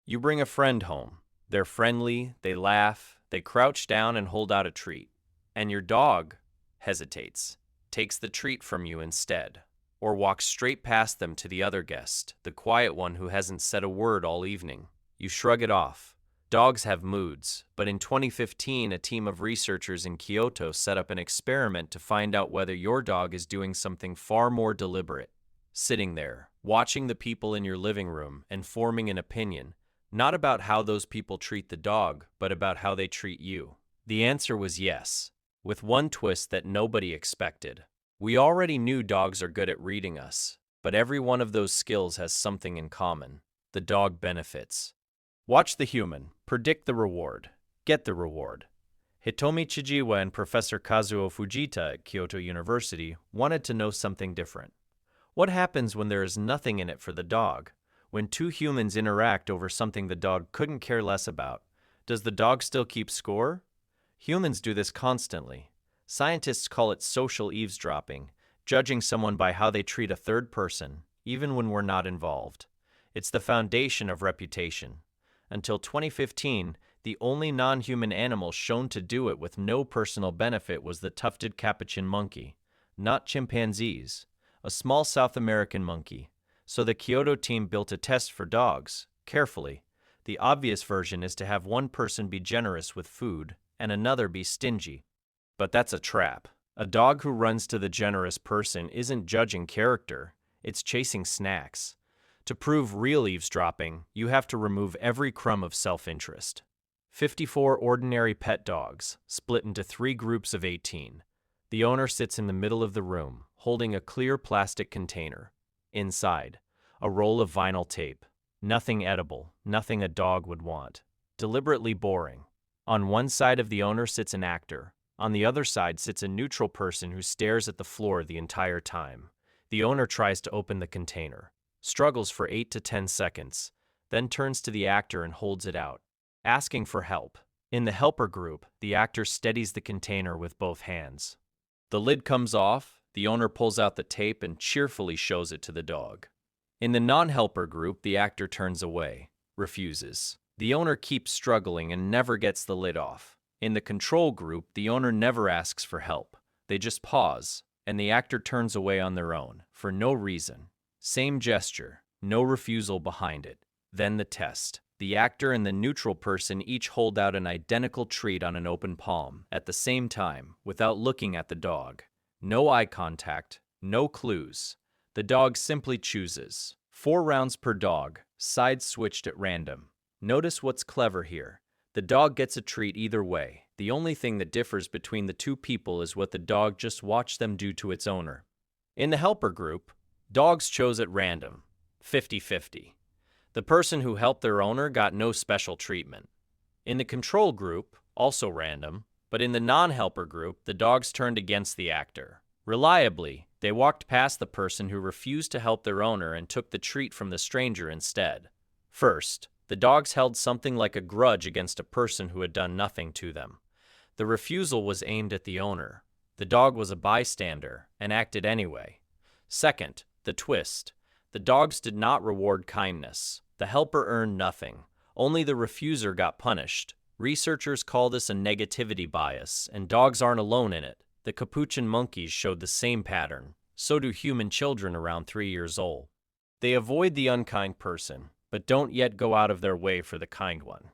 You bring a friend home. They're friendly, they laugh, they crouch down and hold out a treat. And your dog hesitates, takes the treat from you instead, or walks straight past them to the other guest, the quiet one who hasn't said a word all evening. You shrug it off. Dogs have moods, but in 2015, a team of researchers in Kyoto set up an experiment to find out whether your dog is doing something far more deliberate. Sitting there, watching the people in your living room and forming an opinion, not about how those people treat the dog, but about how they treat you. The answer was yes, with one twist that nobody expected. We already knew dogs are good at reading us, but every one of those skills has something in common. The dog benefits. Watch the human, predict the reward, get the reward. Hitomi Chijiwa and Professor Kazuo Fujita at Kyoto University wanted to know something different. What happens when there is nothing in it for the dog? When two humans interact over something the dog couldn't care less about, does the dog still keep score? Humans do this constantly. Scientists call it social eavesdropping, judging someone by how they treat a third person, even when we're not involved. It's the foundation of reputation. Until 2015, the only non-human animal shown to do it with no personal benefit was the tufted capuchin monkey, not chimpanzees, a small South American monkey. So the Kyoto team built a test for dogs, carefully. The obvious version is to have one person be generous with food and another be stingy. But that's a trap. A dog who runs to the generous person isn't judging character, it's chasing snacks. To prove real eavesdropping, you have to remove every crumb of self-interest. 54 ordinary pet dogs, split into 3 groups of 18. The owner sits in the middle of the room, holding a clear plastic container. Inside, a roll of vinyl tape. Nothing edible, nothing a dog would want. Deliberately boring. On one side of the owner sits an actor. On the other side sits a neutral person who stares at the floor the entire time. The owner tries to open the container, struggles for 8 to 10 seconds, then turns to the actor and holds it out, asking for help. In the helper group, the actor steadies the container with both hands. The lid comes off, the owner pulls out the tape and cheerfully shows it to the dog. In the non-helper group, the actor turns away, refuses. The owner keeps struggling and never gets the lid off. In the control group, the owner never asks for help. They just pause, and the actor turns away on their own, for no reason. Same gesture, no refusal behind it. Then the test. The actor and the neutral person each hold out an identical treat on an open palm, at the same time, without looking at the dog. No eye contact, no clues. The dog simply chooses. 4 rounds per dog, sides switched at random. Notice what's clever here. The dog gets a treat either way. The only thing that differs between the two people is what the dog just watched them do to its owner. In the helper group, dogs chose at random, 50-50. The person who helped their owner got no special treatment. In the control group, also random, but in the non-helper group, the dogs turned against the actor. Reliably, they walked past the person who refused to help their owner and took the treat from the stranger instead. First, the dogs held something like a grudge against a person who had done nothing to them. The refusal was aimed at the owner. The dog was a bystander and acted anyway. Second, the twist. The dogs did not reward kindness. The helper earned nothing. Only the refuser got punished. Researchers call this a negativity bias, and dogs aren't alone in it. The capuchin monkeys showed the same pattern. So do human children around 3 years old. They avoid the unkind person, but don't yet go out of their way for the kind one.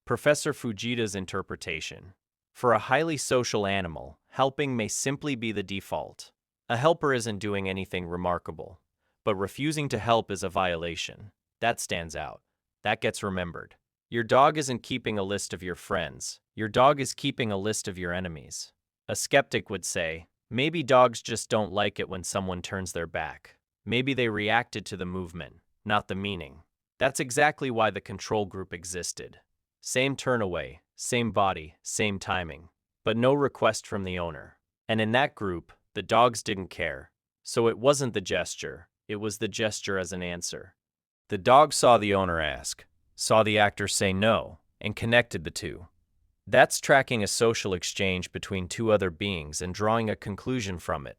Professor Fujita's interpretation. For a highly social animal, helping may simply be the default. A helper isn't doing anything remarkable, but refusing to help is a violation. That stands out. That gets remembered. Your dog isn't keeping a list of your friends. Your dog is keeping a list of your enemies. A skeptic would say, maybe dogs just don't like it when someone turns their back. Maybe they reacted to the movement, not the meaning. That's exactly why the control group existed. Same turn away, same body, same timing, but no request from the owner. And in that group, the dogs didn't care. So it wasn't the gesture, it was the gesture as an answer. The dog saw the owner ask, saw the actor say no, and connected the two. That's tracking a social exchange between two other beings and drawing a conclusion from it.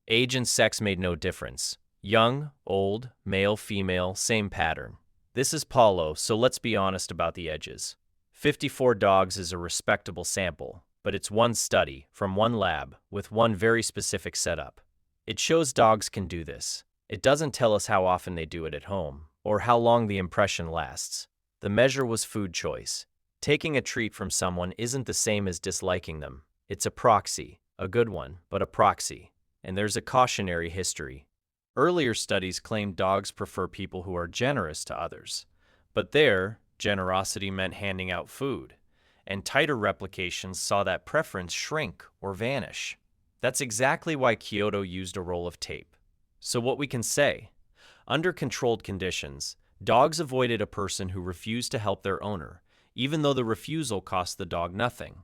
Age and sex made no difference. Young, old, male, female, same pattern. This is Pawlo, so let's be honest about the edges. 54 dogs is a respectable sample, but it's one study from one lab with one very specific setup. It shows dogs can do this. It doesn't tell us how often they do it at home, or how long the impression lasts. The measure was food choice. Taking a treat from someone isn't the same as disliking them. It's a proxy, a good one, but a proxy. And there's a cautionary history. Earlier studies claimed dogs prefer people who are generous to others. But there, generosity meant handing out food. And tighter replications saw that preference shrink or vanish. That's exactly why Kyoto used a roll of tape. So what we can say? Under controlled conditions, dogs avoided a person who refused to help their owner, even though the refusal cost the dog nothing.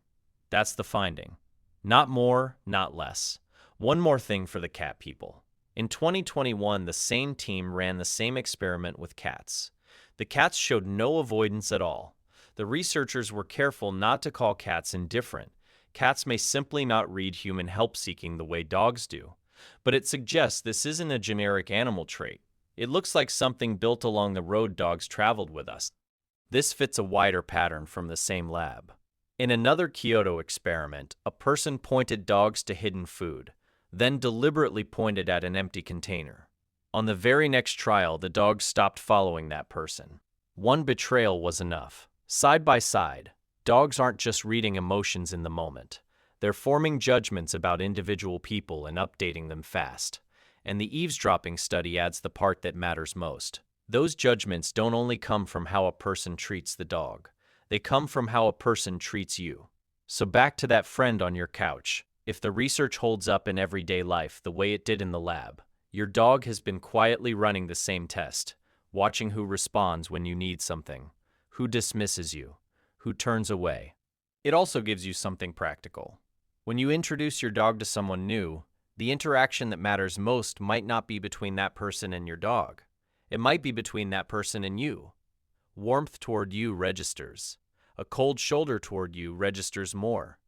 That's the finding. Not more, not less. One more thing for the cat people. In 2021, the same team ran the same experiment with cats. The cats showed no avoidance at all. The researchers were careful not to call cats indifferent. Cats may simply not read human help-seeking the way dogs do. But it suggests this isn't a generic animal trait. It looks like something built along the road dogs traveled with us. This fits a wider pattern from the same lab. In another Kyoto experiment, a person pointed dogs to hidden food, then deliberately pointed at an empty container. On the very next trial, the dogs stopped following that person. One betrayal was enough. Side by side, dogs aren't just reading emotions in the moment. They're forming judgments about individual people and updating them fast. And the eavesdropping study adds the part that matters most. Those judgments don't only come from how a person treats the dog. They come from how a person treats you. So back to that friend on your couch. If the research holds up in everyday life the way it did in the lab, your dog has been quietly running the same test, watching who responds when you need something, who dismisses you, who turns away. It also gives you something practical. When you introduce your dog to someone new, the interaction that matters most might not be between that person and your dog. It might be between that person and you. Warmth toward you registers. A cold shoulder toward you registers more.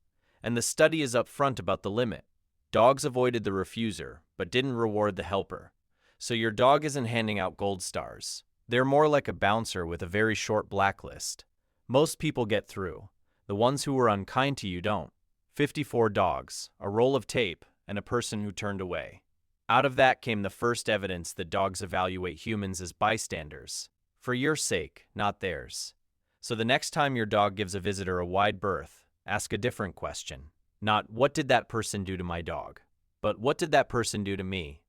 And the study is upfront about the limit. Dogs avoided the refuser, but didn't reward the helper. So your dog isn't handing out gold stars. They're more like a bouncer with a very short blacklist. Most people get through. The ones who were unkind to you don't. 54 dogs, a roll of tape, and a person who turned away. Out of that came the first evidence that dogs evaluate humans as bystanders. For your sake, not theirs. So the next time your dog gives a visitor a wide berth, ask a different question. Not, what did that person do to my dog? But what did that person do to me?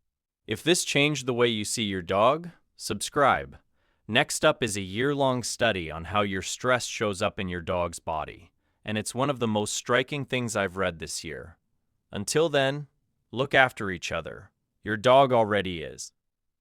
If this changed the way you see your dog, subscribe. Next up is a year-long study on how your stress shows up in your dog's body. And it's one of the most striking things I've read this year. Until then, look after each other. Your dog already is.